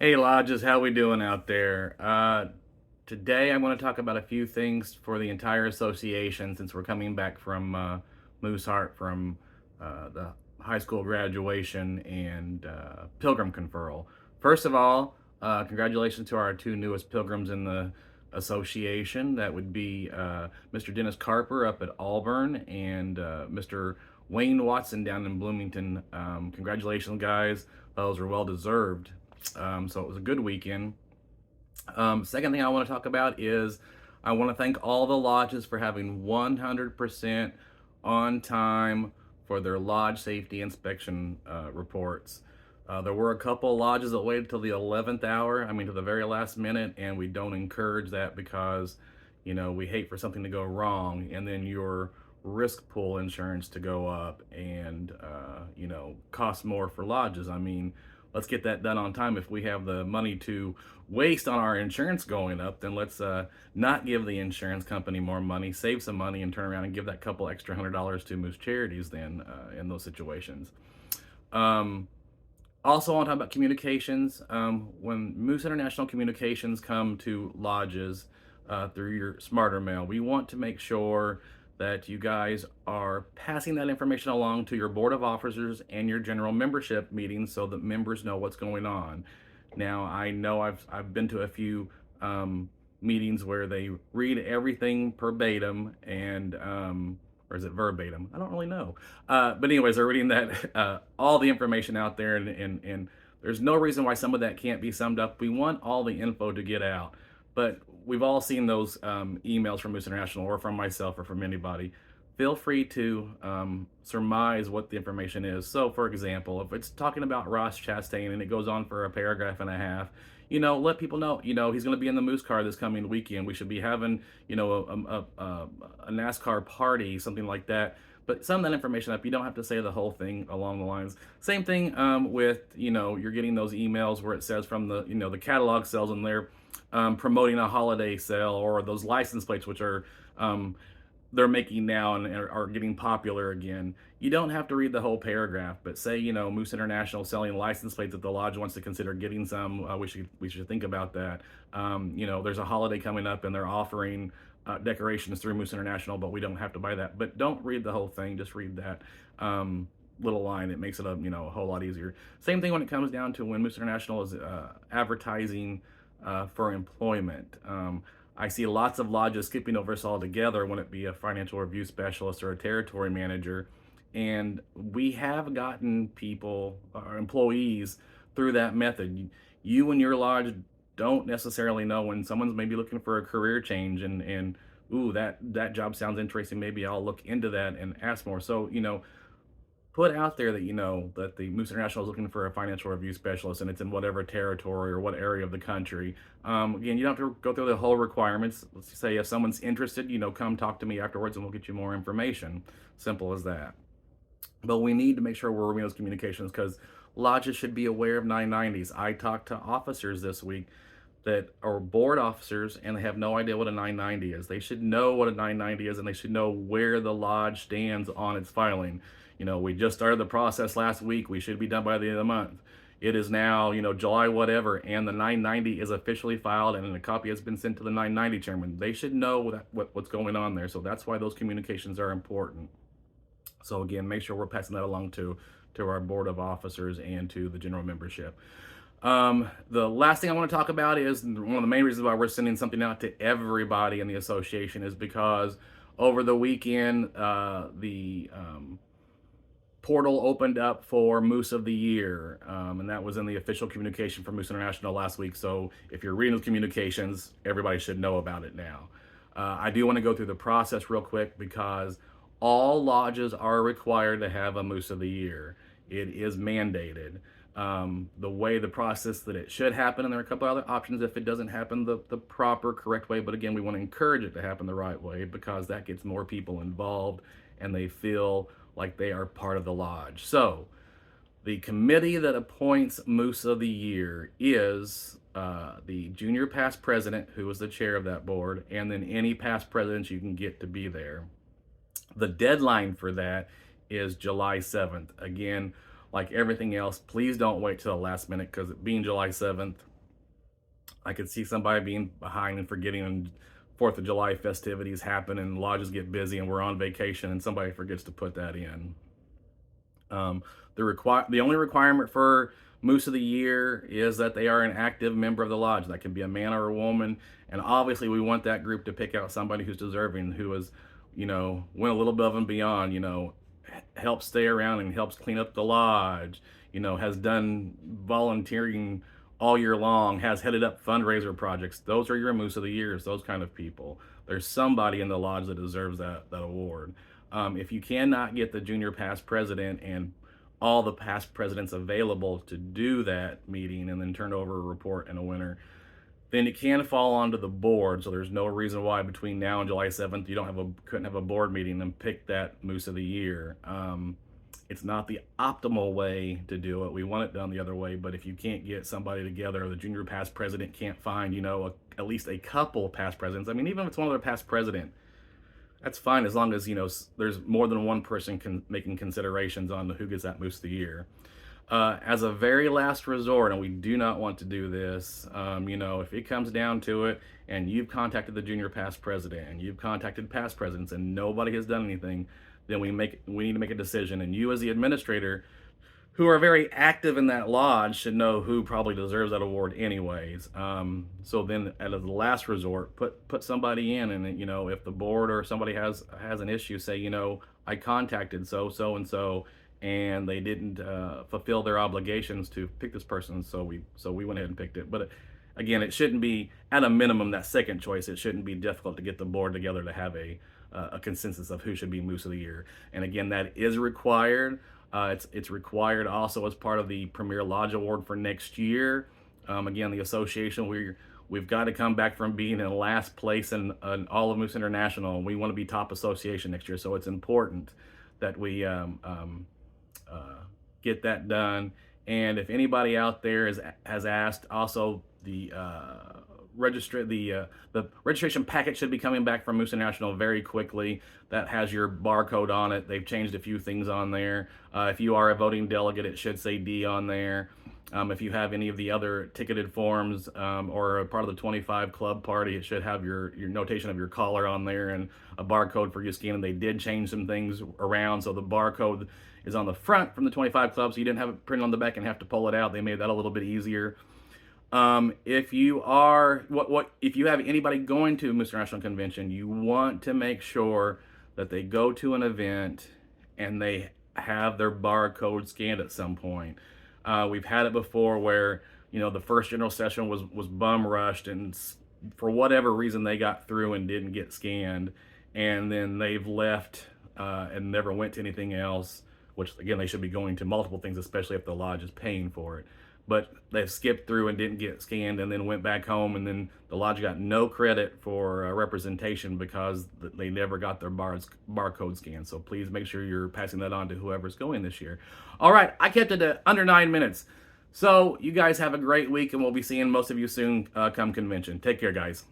Hey Lodges, how we doing out there? Today I'm going to talk about a few things for the entire association since we're coming back from Moose Heart from the high school graduation and pilgrim conferral. First of all, congratulations to our two newest pilgrims in the association. That would be Mr. Dennis Carper up at Auburn and Mr. Wayne Watson down in Bloomington. Congratulations, guys. Those are well deserved. So it was a good weekend. Second thing I want to talk about is I want to thank all the lodges for having 100% on time for their lodge safety inspection reports. There were a couple lodges that waited till the 11th hour, to the very last minute, and we don't encourage that because, we hate for something to go wrong and then your risk pool insurance to go up and, cost more for lodges. Let's get that done on time. If we have the money to waste on our insurance going up, then let's not give the insurance company more money, save some money, and turn around and give that couple extra $100 to Moose Charities then in those situations. Also, I want to talk about communications. When Moose International Communications come to lodges through your Smarter Mail, we want to make sure that you guys are passing that information along to your board of officers and your general membership meetings so that members know what's going on. Now, I know I've been to a few meetings where they read everything verbatim and or is it verbatim? I don't really know. But anyways, they're reading that all the information out there, and there's no reason why some of that can't be summed up. We want all the info to get out, but we've all seen those emails from Moose International or from myself or from anybody. Feel free to surmise what the information is. So, for example, if it's talking about Ross Chastain and it goes on for a paragraph and a half, let people know, he's going to be in the Moose Car this coming weekend. We should be having, a NASCAR party, something like that. But sum that information up. You don't have to say the whole thing along the lines. Same thing with, you're getting those emails where it says from the, the catalog sales and they're promoting a holiday sale, or those license plates, which are they're making now and are getting popular again. You don't have to read the whole paragraph, but say, Moose International selling license plates that the lodge wants to consider getting some. We should think about that. There's a holiday coming up and they're offering decorations through Moose International, but we don't have to buy that. But don't read the whole thing. Just read that little line. It makes it a whole lot easier. Same thing when it comes down to when Moose International is advertising for employment. I see lots of lodges skipping over us altogether when it be a financial review specialist or a territory manager. And we have gotten people, or employees, through that method. You and your lodge don't necessarily know when someone's maybe looking for a career change and ooh, that job sounds interesting. Maybe I'll look into that and ask more. So, put out there that that the Moose International is looking for a financial review specialist and it's in whatever territory or what area of the country. Again, you don't have to go through the whole requirements. Let's say if someone's interested, come talk to me afterwards and we'll get you more information. Simple as that. But we need to make sure we're reviewing those communications because lodges should be aware of 990s. I talked to officers this week that are board officers and they have no idea what a 990 is. They should know what a 990 is and they should know where the lodge stands on its filing. We just started the process last week. We should be done by the end of the month. It is now, July whatever, and the 990 is officially filed and a copy has been sent to the 990 chairman. They should know what's going on there. So that's why those communications are important. So again, make sure we're passing that along to our board of officers and to the general membership. The last thing I want to talk about is one of the main reasons why we're sending something out to everybody in the association is because over the weekend, the portal opened up for Moose of the Year, and that was in the official communication from Moose International last week. So if you're reading those communications, everybody should know about it now. I do want to go through the process real quick because all lodges are required to have a Moose of the Year. It is mandated. The way the process that it should happen, and there are a couple other options if it doesn't happen the proper, correct way, but again, we want to encourage it to happen the right way because that gets more people involved and they feel like they are part of the lodge. So the committee that appoints Moose of the Year is the junior past president, who is the chair of that board, and then any past presidents you can get to be there. The deadline for that is July 7th. Again, like everything else, please don't wait till the last minute because being July 7th, I could see somebody being behind and forgetting, and 4th of July festivities happen and lodges get busy and we're on vacation and somebody forgets to put that in. The only requirement for Moose of the Year is that they are an active member of the lodge. That can be a man or a woman, and obviously we want that group to pick out somebody who's deserving, who has, went a little above and beyond. Helps stay around and helps clean up the lodge. Has done volunteering all year long, has headed up fundraiser projects. Those are your Moose of the Years. Those kind of people. There's somebody in the lodge that deserves that award. If you cannot get the junior past president and all the past presidents available to do that meeting and then turn over a report and a winner, then it can fall onto the board. So there's no reason why between now and July 7th you couldn't have a board meeting and pick that Moose of the Year. It's not the optimal way to do it. We want it done the other way, but if you can't get somebody together, or the junior past president can't find, at least a couple past presidents. I mean, even if it's one other past president, that's fine, as long as there's more than one person making considerations on who gets that Moose of the Year. As a very last resort, and we do not want to do this, if it comes down to it, and you've contacted the junior past president, and you've contacted past presidents, and nobody has done anything, then we need to make a decision. And you, as the administrator, who are very active in that lodge, should know who probably deserves that award anyways. So then, as the last resort, put somebody in, and if the board or somebody has an issue, say, I contacted so and so, and they didn't fulfill their obligations to pick this person, so we went ahead and picked it. But again, it shouldn't be, at a minimum, that second choice. It shouldn't be difficult to get the board together to have a consensus of who should be Moose of the Year. And again, that is required. It's required also as part of the Premier Lodge Award for next year. Again, the association, we've got to come back from being in last place in all of Moose International. We want to be top association next year, so it's important that we get that done. And if anybody out there has asked, also the registration packet should be coming back from Moose International very quickly. That has your barcode on it. They've changed a few things on there. If you are a voting delegate, it should say D on there. If you have any of the other ticketed forms or a part of the 25 Club party, it should have your notation of your caller on there and a barcode for you scanning. They did change some things around, so the barcode is on the front from the 25 Club, so you didn't have it printed on the back and have to pull it out. They made that a little bit easier. If you have anybody going to Moose International Convention, you want to make sure that they go to an event and they have their barcode scanned at some point. We've had it before where the first general session was bum rushed, and for whatever reason they got through and didn't get scanned, and then they've left and never went to anything else, which again, they should be going to multiple things, especially if the lodge is paying for it. But they skipped through and didn't get scanned, and then went back home, and then the lodge got no credit for representation because they never got their barcode scanned. So please make sure you're passing that on to whoever's going this year. All right, I kept it to under 9 minutes. So you guys have a great week, and we'll be seeing most of you soon come convention. Take care, guys.